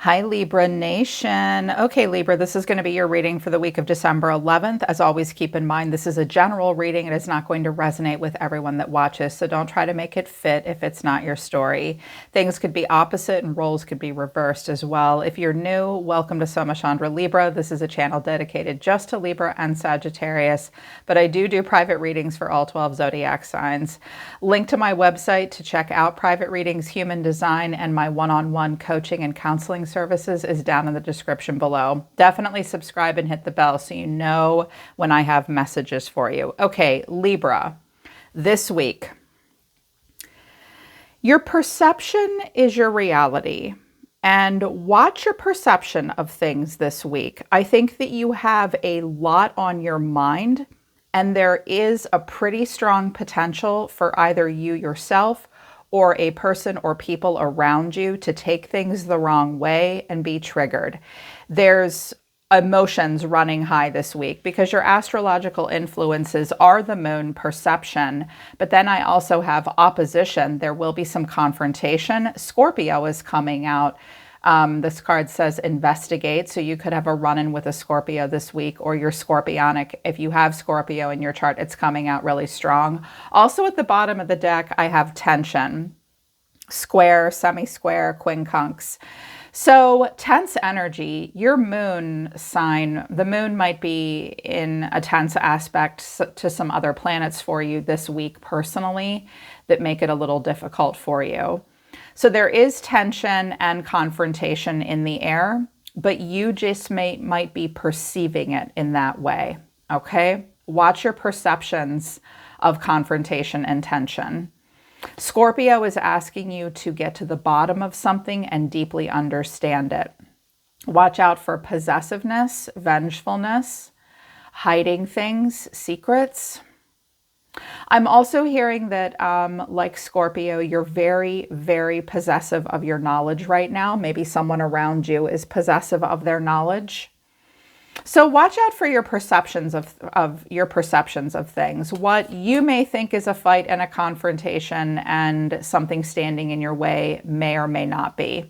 Hi, Libra Nation. Okay, Libra, this is going to be your reading for the week of December 11th. As always, keep in mind, this is a general reading. It is not going to resonate with everyone that watches, so don't try to make it fit if it's not your story. Things could be opposite and roles could be reversed as well. If you're new, welcome to Soma Chandra Libra. This is a channel dedicated just to Libra and Sagittarius, but I do private readings for all 12 zodiac signs. Link to my website to check out private readings, human design, and my one-on-one coaching and counseling services is down in the description below. Definitely subscribe and hit the bell so you know when I have messages for you. Okay, Libra, this week, your perception is your reality. And watch your perception of things this week. I think that you have a lot on your mind, and there is a pretty strong potential for either you yourself or a person or people around you to take things the wrong way and be triggered. There's emotions running high this week because your astrological influences are the moon, perception, but then I also have opposition. There will be some confrontation. Scorpio is coming out. This card says investigate, so you could have a run-in with a Scorpio this week, or you're scorpionic. If you have Scorpio in your chart, it's coming out really strong. Also at the bottom of the deck, I have tension, square, semi-square, quincunx. So tense energy, your moon sign, the moon might be in a tense aspect to some other planets for you this week personally that make it a little difficult for you. So there is tension and confrontation in the air, but you just might be perceiving it in that way, okay? Watch your perceptions of confrontation and tension. Scorpio is asking you to get to the bottom of something and deeply understand it. Watch out for possessiveness, vengefulness, hiding things, secrets. I'm also hearing that, like Scorpio, you're very, very possessive of your knowledge right now. Maybe someone around you is possessive of their knowledge. So watch out for your perceptions of things. What you may think is a fight and a confrontation and something standing in your way may or may not be.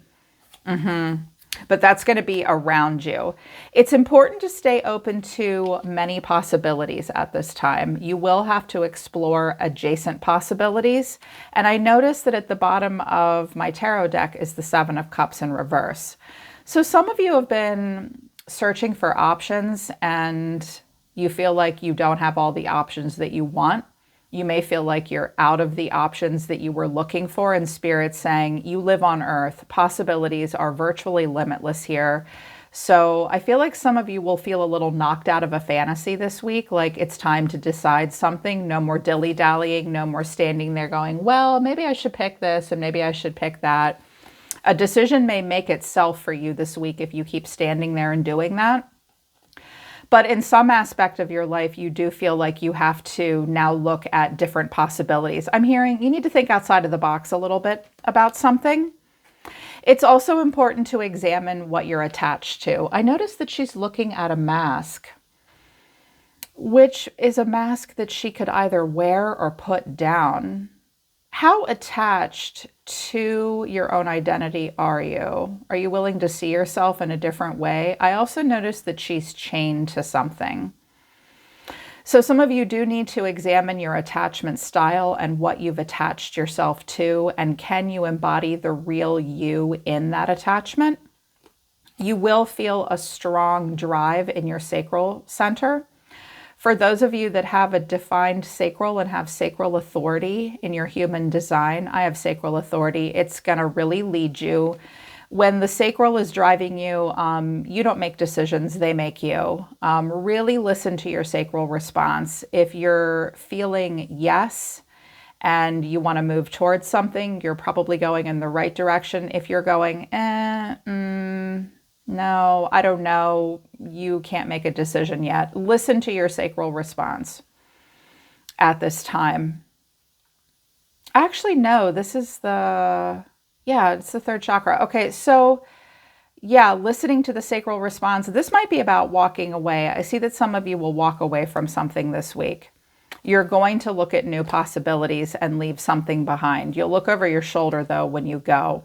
But that's going to be around you. It's important to stay open to many possibilities at this time. You will have to explore adjacent possibilities. And I noticed that at the bottom of my tarot deck is the Seven of Cups in reverse. So some of you have been searching for options and you feel like you don't have all the options that you want. You may feel like you're out of the options that you were looking for, and Spirit's saying you live on Earth. Possibilities are virtually limitless here. So I feel like some of you will feel a little knocked out of a fantasy this week, like it's time to decide something. No more dilly-dallying, no more standing there going, well, maybe I should pick this and maybe I should pick that. A decision may make itself for you this week if you keep standing there and doing that. But in some aspect of your life, you do feel like you have to now look at different possibilities. I'm hearing you need to think outside of the box a little bit about something. It's also important to examine what you're attached to. I noticed that she's looking at a mask, which is a mask that she could either wear or put down. How attached to your own identity are you? Are you willing to see yourself in a different way? I also noticed that she's chained to something. So some of you do need to examine your attachment style and what you've attached yourself to, and can you embody the real you in that attachment? You will feel a strong drive in your sacral center. For those of you that have a defined sacral and have sacral authority in your human design, I have sacral authority. It's going to really lead you. When the sacral is driving you, you don't make decisions, they make you. Really listen to your sacral response. If you're feeling yes and you want to move towards something, you're probably going in the right direction. If you're going, no, I don't know, you can't make a decision yet. Listen to your sacral response at this time. Actually, no, this is it's the third chakra. Okay, so yeah, listening to the sacral response. This might be about walking away. I see that some of you will walk away from something this week. You're going to look at new possibilities and leave something behind. You'll look over your shoulder, though, when you go.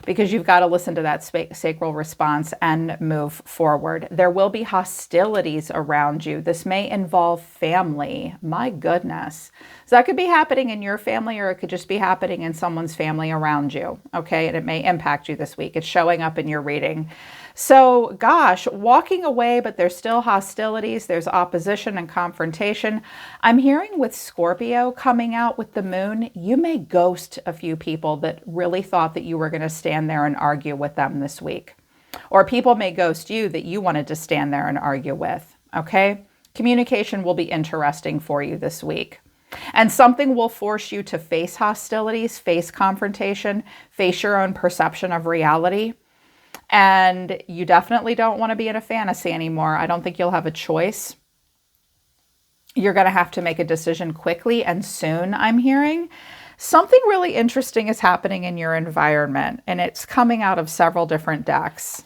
because you've got to listen to that sacral response and move forward. There will be hostilities around you. This may involve family. My goodness. So that could be happening in your family, or it could just be happening in someone's family around you. Okay. And it may impact you this week. It's showing up in your reading. So gosh, walking away, but there's still hostilities. There's opposition and confrontation. I'm hearing with Scorpio coming out with the moon, you may ghost a few people that really thought that you were going to stand there and argue with them this week. Or people may ghost you that you wanted to stand there and argue with. Okay. Communication will be interesting for you this week. And something will force you to face hostilities, face confrontation, face your own perception of reality. And you definitely don't want to be in a fantasy anymore. I don't think you'll have a choice. You're going to have to make a decision quickly and soon, I'm hearing. Something really interesting is happening in your environment, and it's coming out of several different decks.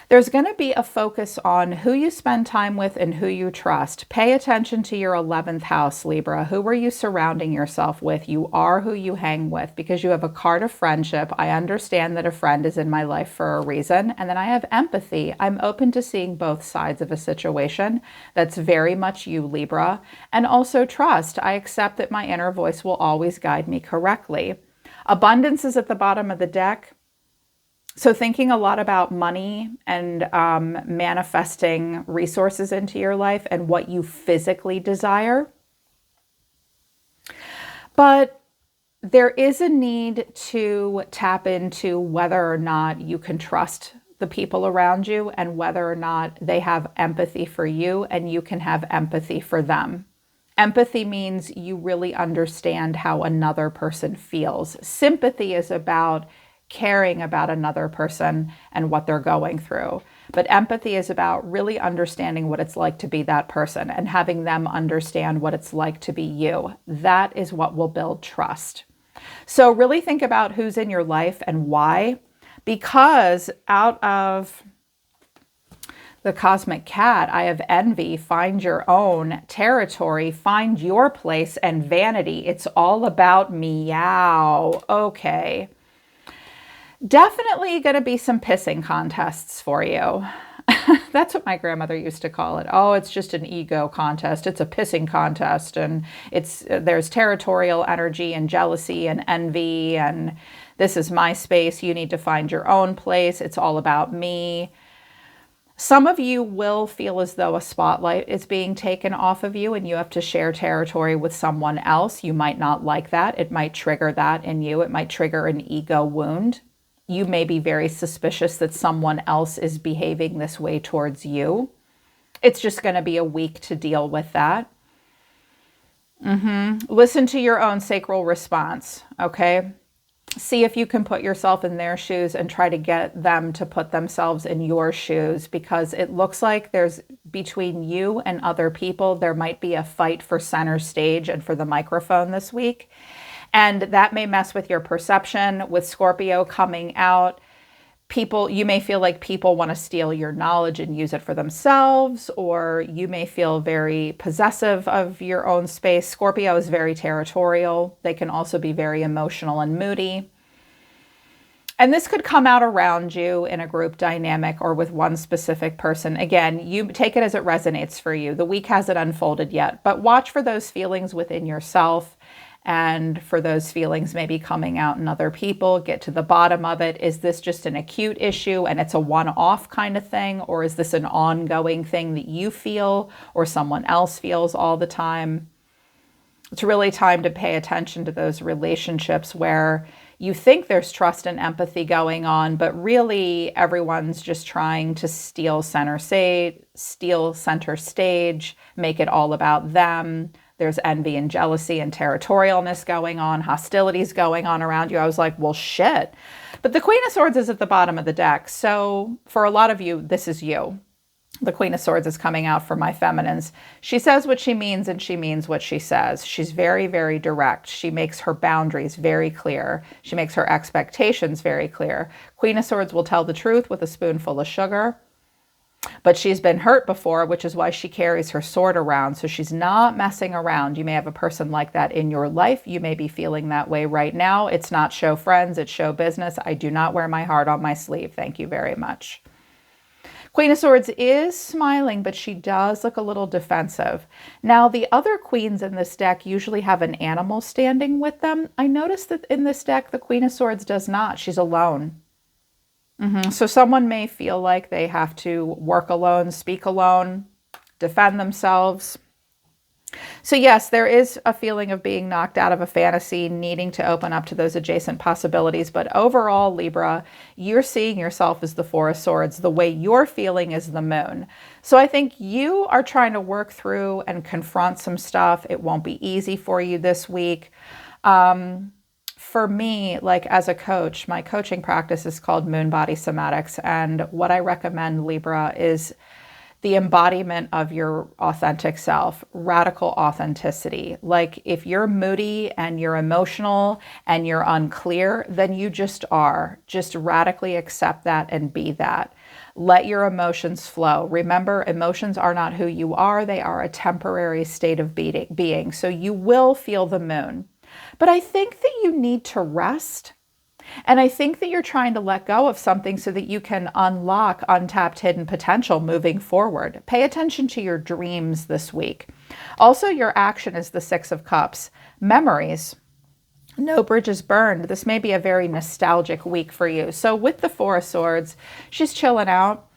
There's going to be a focus on who you spend time with and who you trust. Pay attention to your 11th house, Libra. Who are you surrounding yourself with? You are who you hang with, because you have a card of friendship. I understand that a friend is in my life for a reason. And then I have empathy. I'm open to seeing both sides of a situation. That's very much you, Libra. And also trust. I accept that my inner voice will always guide me correctly. Abundance is at the bottom of the deck. So thinking a lot about money and manifesting resources into your life and what you physically desire. But there is a need to tap into whether or not you can trust the people around you and whether or not they have empathy for you and you can have empathy for them. Empathy means you really understand how another person feels. Sympathy is about caring about another person and what they're going through. But empathy is about really understanding what it's like to be that person and having them understand what it's like to be you. That is what will build trust. So really think about who's in your life and why, because out of the cosmic cat, I have envy, find your own territory, find your place, and vanity. It's all about meow. Okay. Definitely going to be some pissing contests for you. That's what my grandmother used to call it. Oh, it's just an ego contest. It's a pissing contest. And there's territorial energy and jealousy and envy. And this is my space. You need to find your own place. It's all about me. Some of you will feel as though a spotlight is being taken off of you and you have to share territory with someone else. You might not like that. It might trigger that in you. It might trigger an ego wound. You may be very suspicious that someone else is behaving this way towards you. It's just going to be a week to deal with that. Listen to your own sacral response, okay? See if you can put yourself in their shoes and try to get them to put themselves in your shoes, because it looks like there's between you and other people, there might be a fight for center stage and for the microphone this week. And that may mess with your perception. With Scorpio coming out, you may feel like people want to steal your knowledge and use it for themselves, or you may feel very possessive of your own space. Scorpio is very territorial. They can also be very emotional and moody. And this could come out around you in a group dynamic or with one specific person. Again, you take it as it resonates for you. The week hasn't unfolded yet, but watch for those feelings within yourself. And for those feelings maybe coming out in other people, get to the bottom of it. Is this just an acute issue and it's a one-off kind of thing? Or is this an ongoing thing that you feel or someone else feels all the time? It's really time to pay attention to those relationships where you think there's trust and empathy going on, but really everyone's just trying to steal center stage, make it all about them. There's envy and jealousy and territorialness going on, hostilities going on around you. I was like, well, shit. But the Queen of Swords is at the bottom of the deck. So for a lot of you, this is you. The Queen of Swords is coming out for my feminines. She says what she means and she means what she says. She's very, very direct. She makes her boundaries very clear. She makes her expectations very clear. Queen of Swords will tell the truth with a spoonful of sugar. But she's been hurt before, which is why she carries her sword around. So she's not messing around. You may have a person like that in your life. You may be feeling that way right now. It's not show friends, it's show business. I do not wear my heart on my sleeve. Thank you very much. Queen of Swords is smiling, but she does look a little defensive. Now, the other queens in this deck usually have an animal standing with them. I noticed that in this deck, the Queen of Swords does not. She's alone. So someone may feel like they have to work alone, speak alone, defend themselves. So yes, there is a feeling of being knocked out of a fantasy, needing to open up to those adjacent possibilities. But overall, Libra, you're seeing yourself as the Four of Swords. The way you're feeling is the moon. So I think you are trying to work through and confront some stuff. It won't be easy for you this week. For me, like as a coach, my coaching practice is called Moon Body Somatics. And what I recommend, Libra, is the embodiment of your authentic self, radical authenticity. Like if you're moody and you're emotional and you're unclear, then you just are. Just radically accept that and be that. Let your emotions flow. Remember, emotions are not who you are. They are a temporary state of being. So you will feel the moon. But I think that you need to rest. And I think that you're trying to let go of something so that you can unlock untapped hidden potential moving forward. Pay attention to your dreams this week. Also, your action is the Six of Cups. Memories. No bridges burned. This may be a very nostalgic week for you. So with the Four of Swords, she's chilling out.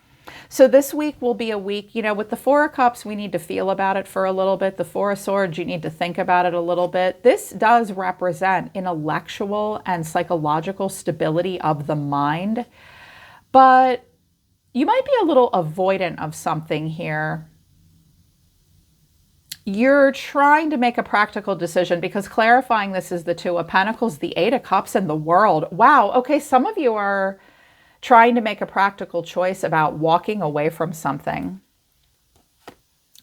So this week will be a week, with the Four of Cups, we need to feel about it for a little bit. The Four of Swords, you need to think about it a little bit. This does represent intellectual and psychological stability of the mind, but you might be a little avoidant of something here. You're trying to make a practical decision because clarifying this is the Two of Pentacles, the Eight of Cups, and the World. Wow. Okay. Some of you are trying to make a practical choice about walking away from something.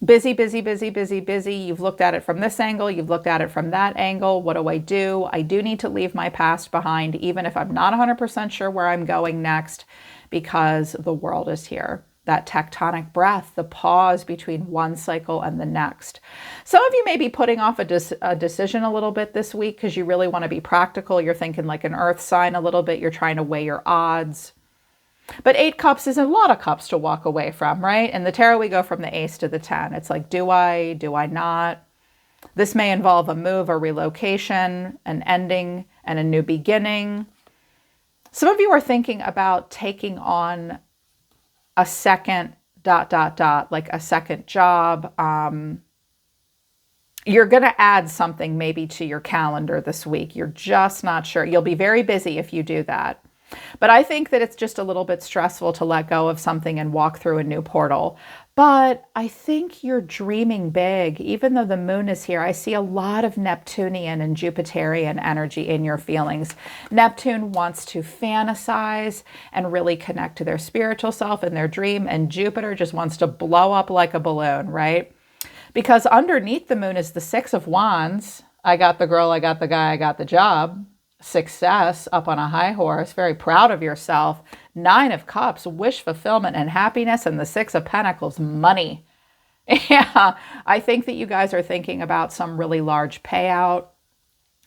Busy, busy, busy, busy, busy. You've looked at it from this angle. You've looked at it from that angle. What do? I do need to leave my past behind, even if I'm not 100% sure where I'm going next, because the world is here. That tectonic breath, the pause between one cycle and the next. Some of you may be putting off a decision a little bit this week because you really want to be practical. You're thinking like an earth sign a little bit. You're trying to weigh your odds. But 8 cups is a lot of cups to walk away from, right? In the tarot, we go from the ace to the 10. It's like, do I not? This may involve a move, a relocation, an ending, and a new beginning. Some of you are thinking about taking on a second ... like a second job. You're going to add something maybe to your calendar this week. You're just not sure. You'll be very busy if you do that. But I think that it's just a little bit stressful to let go of something and walk through a new portal. But I think you're dreaming big. Even though the moon is here, I see a lot of Neptunian and Jupiterian energy in your feelings. Neptune wants to fantasize and really connect to their spiritual self in their dream. And Jupiter just wants to blow up like a balloon, right? Because underneath the moon is the Six of Wands. I got the girl, I got the guy, I got the job. Success, up on a high horse, very proud of yourself. 9 of Cups, wish fulfillment and happiness, and the 6 of Pentacles, money. Yeah, I think that you guys are thinking about some really large payout.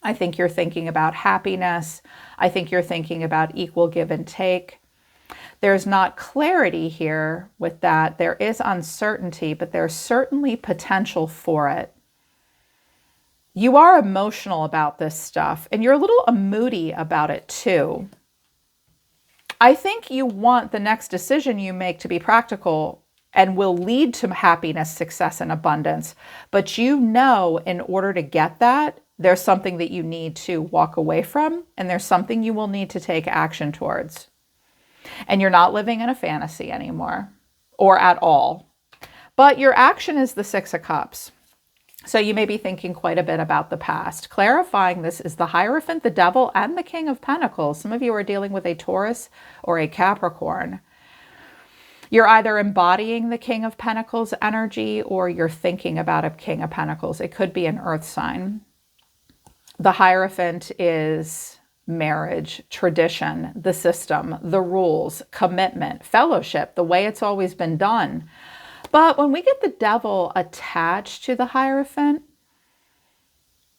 I think you're thinking about happiness. I think you're thinking about equal give and take. There's not clarity here with that. There is uncertainty, but there's certainly potential for it. You are emotional about this stuff, and you're a little moody about it too. I think you want the next decision you make to be practical and will lead to happiness, success, and abundance. But in order to get that, there's something that you need to walk away from, and there's something you will need to take action towards. And you're not living in a fantasy anymore, or at all. But your action is the 6 of Cups. So you may be thinking quite a bit about the past. Clarifying this is the Hierophant, the Devil, and the King of Pentacles. Some of you are dealing with a Taurus or a Capricorn. You're either embodying the King of Pentacles energy or you're thinking about a King of Pentacles. It could be an earth sign. The Hierophant is marriage, tradition, the system, the rules, commitment, fellowship, the way it's always been done. But when we get the devil attached to the Hierophant,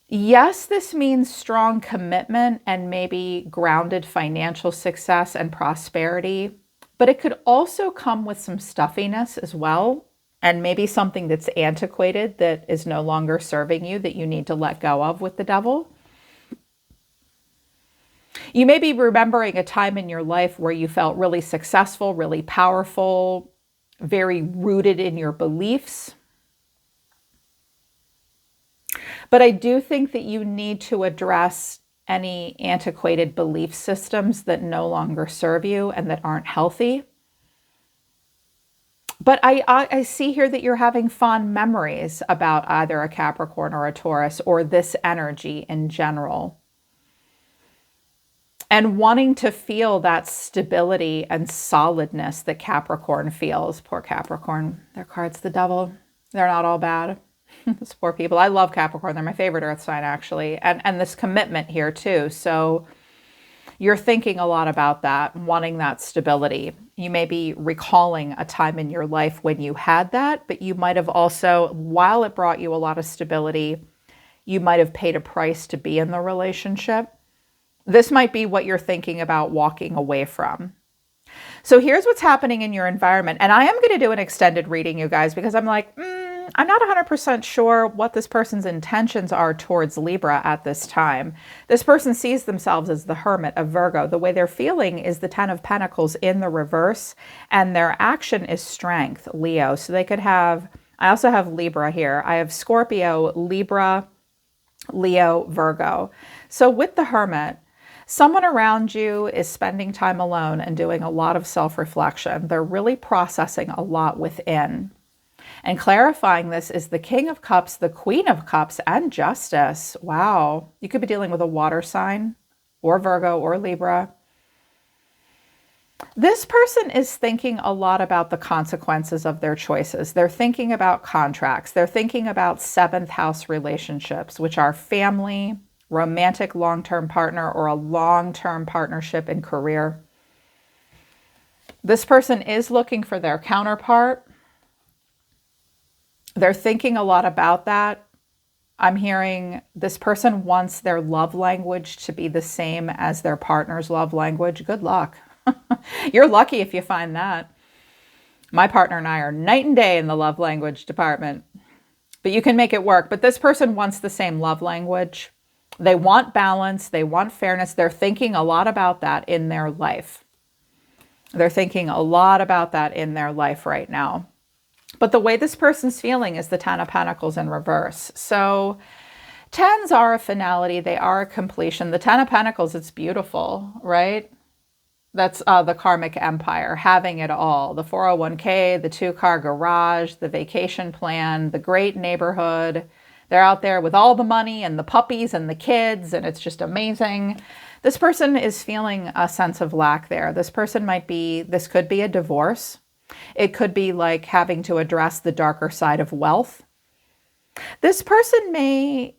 yes, this means strong commitment and maybe grounded financial success and prosperity, but it could also come with some stuffiness as well, and maybe something that's antiquated that is no longer serving you that you need to let go of with the devil. You may be remembering a time in your life where you felt really successful, really powerful, very rooted in your beliefs. But I do think that you need to address any antiquated belief systems that no longer serve you and that aren't healthy. But I see here that you're having fond memories about either a Capricorn or a Taurus or this energy in general. And wanting to feel that stability and solidness that Capricorn feels. Poor Capricorn. Their card's the devil. They're not all bad. Those poor people. I love Capricorn. They're my favorite earth sign, actually. And this commitment here, too. So you're thinking a lot about that, wanting that stability. You may be recalling a time in your life when you had that, but you might have also, while it brought you a lot of stability, you might have paid a price to be in the relationship. This might be what you're thinking about walking away from. So here's what's happening in your environment. And I am going to do an extended reading, you guys, because I'm like, I'm not 100% sure what this person's intentions are towards Libra at this time. This person sees themselves as the Hermit of Virgo. The way they're feeling is the Ten of Pentacles in the reverse, and their action is Strength, Leo. So they could have, I also have Libra here. I have Scorpio, Libra, Leo, Virgo. So with the Hermit, someone around you is spending time alone and doing a lot of self-reflection. They're really processing a lot within. And clarifying this is the King of Cups, the Queen of Cups, and Justice. Wow. You could be dealing with a water sign or Virgo or Libra. This person is thinking a lot about the consequences of their choices. They're thinking about contracts. They're thinking about seventh house relationships, which are family, romantic long-term partner, or a long-term partnership in career. This person is looking for their counterpart. They're thinking a lot about that. I'm hearing this person wants their love language to be the same as their partner's love language. Good luck. You're lucky if you find that. My partner and I are night and day in the love language department. But you can make it work. But this person wants the same love language. They want balance. They want fairness. They're thinking a lot about that in their life. They're thinking a lot about that in their life right now. But the way this person's feeling is the Ten of Pentacles in reverse. So tens are a finality. They are a completion. The Ten of Pentacles, it's beautiful, right? That's the karmic empire, having it all. The 401k, the 2-car garage, the vacation plan, the great neighborhood. They're out there with all the money and the puppies and the kids, and it's just amazing. This person is feeling a sense of lack there. This could be a divorce. It could be like having to address the darker side of wealth. This person may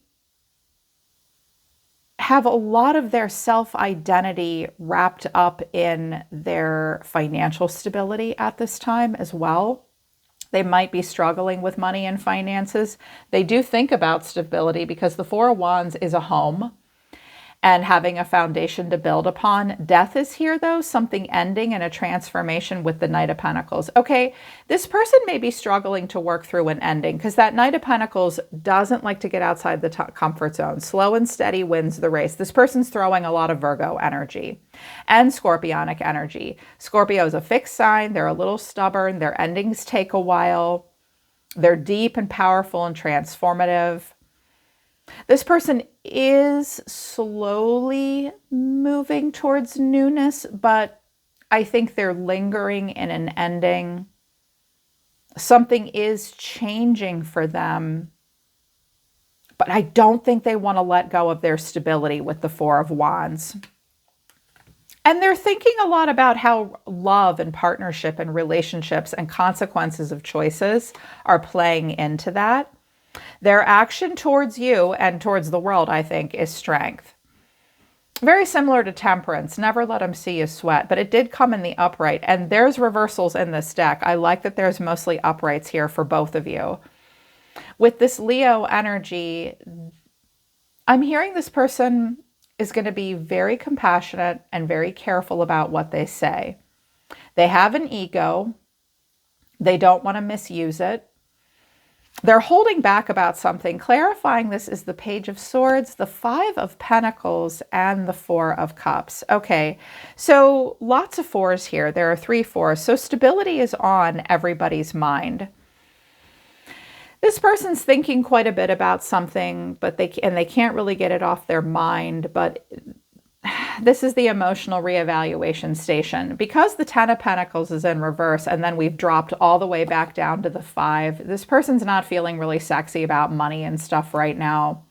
have a lot of their self-identity wrapped up in their financial stability at this time as well. They might be struggling with money and finances. They do think about stability because the Four of Wands is a home and having a foundation to build upon. Death is here, though, something ending and a transformation with the Knight of Pentacles. Okay, this person may be struggling to work through an ending because that Knight of Pentacles doesn't like to get outside the comfort zone. Slow and steady wins the race. This person's throwing a lot of Virgo energy and Scorpionic energy. Scorpio is a fixed sign. They're a little stubborn. Their endings take a while. They're deep and powerful and transformative. This person is slowly moving towards newness, but I think they're lingering in an ending. Something is changing for them, but I don't think they want to let go of their stability with the Four of Wands. And they're thinking a lot about how love and partnership and relationships and consequences of choices are playing into that. Their action towards you and towards the world, I think, is Strength. Very similar to Temperance. Never let them see you sweat. But it did come in the upright. And there's reversals in this deck. I like that there's mostly uprights here for both of you. With this Leo energy, I'm hearing this person is going to be very compassionate and very careful about what they say. They have an ego. They don't want to misuse it. They're holding back about something. Clarifying this is the Page of Swords, the Five of Pentacles, and the Four of Cups. Okay, so lots of fours here. There are 3 fours. So stability is on everybody's mind. This person's thinking quite a bit about something, but they can't really get it off their mind. But this is the emotional reevaluation station. Because the Ten of Pentacles is in reverse and then we've dropped all the way back down to the 5, this person's not feeling really sexy about money and stuff right now.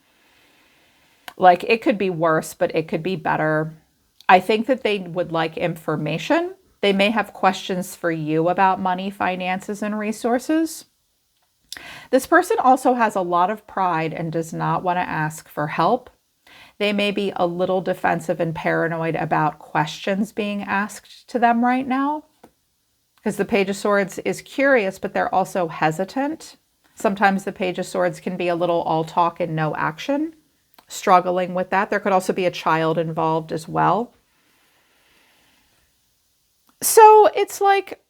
Like, it could be worse, but it could be better. I think that they would like information. They may have questions for you about money, finances, and resources. This person also has a lot of pride and does not want to ask for help. They may be a little defensive and paranoid about questions being asked to them right now, because the Page of Swords is curious, but they're also hesitant. Sometimes the Page of Swords can be a little all talk and no action, struggling with that. There could also be a child involved as well. So it's like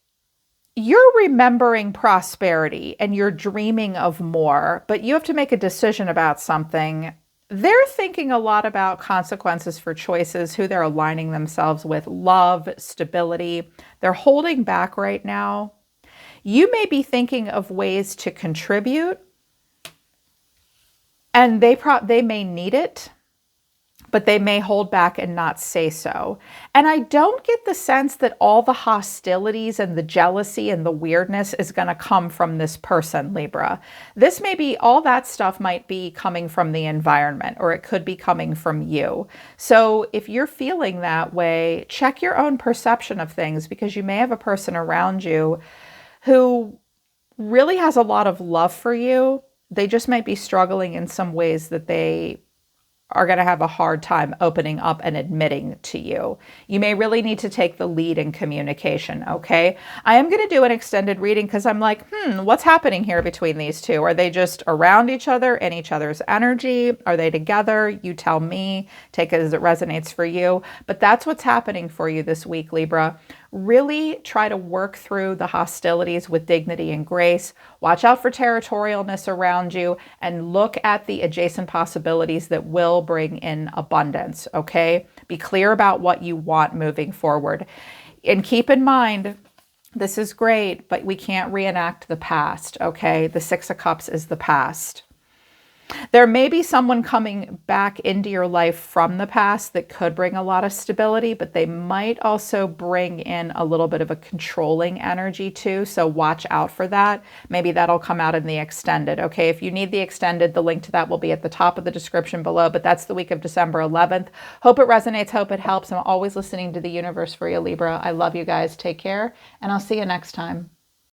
you're remembering prosperity and you're dreaming of more, but you have to make a decision about something. They're thinking a lot about consequences for choices, who they're aligning themselves with, love, stability. They're holding back right now. You may be thinking of ways to contribute, and they may need it, but they may hold back and not say so. And I don't get the sense that all the hostilities and the jealousy and the weirdness is going to come from this person, Libra. This may be, all that stuff might be coming from the environment, or it could be coming from you. So if you're feeling that way, check your own perception of things, because you may have a person around you who really has a lot of love for you. They just might be struggling in some ways that they are going to have a hard time opening up and admitting to you. You may really need to take the lead in communication, okay? I am going to do an extended reading because I'm like, what's happening here between these two? Are they just around each other in each other's energy? Are they together? You tell me. Take it as it resonates for you. But that's what's happening for you this week, Libra. Really try to work through the hostilities with dignity and grace. Watch out for territorialness around you and look at the adjacent possibilities that will bring in abundance, okay? Be clear about what you want moving forward. And keep in mind, this is great, but we can't reenact the past, okay? The Six of Cups is the past. There may be someone coming back into your life from the past that could bring a lot of stability, but they might also bring in a little bit of a controlling energy too. So watch out for that. Maybe that'll come out in the extended. Okay, if you need the extended, the link to that will be at the top of the description below, but that's the week of December 11th. Hope it resonates. Hope it helps. I'm always listening to the universe for you, Libra. I love you guys. Take care, and I'll see you next time.